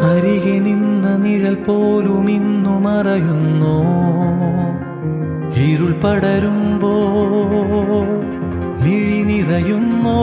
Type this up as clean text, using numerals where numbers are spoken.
അരികെ നിന്ന നിഴൽ പോലും ഇന്നു മറയുന്നു. ഇരുൾ പടരുമ്പോൾ മിഴി നിറയുന്നോ.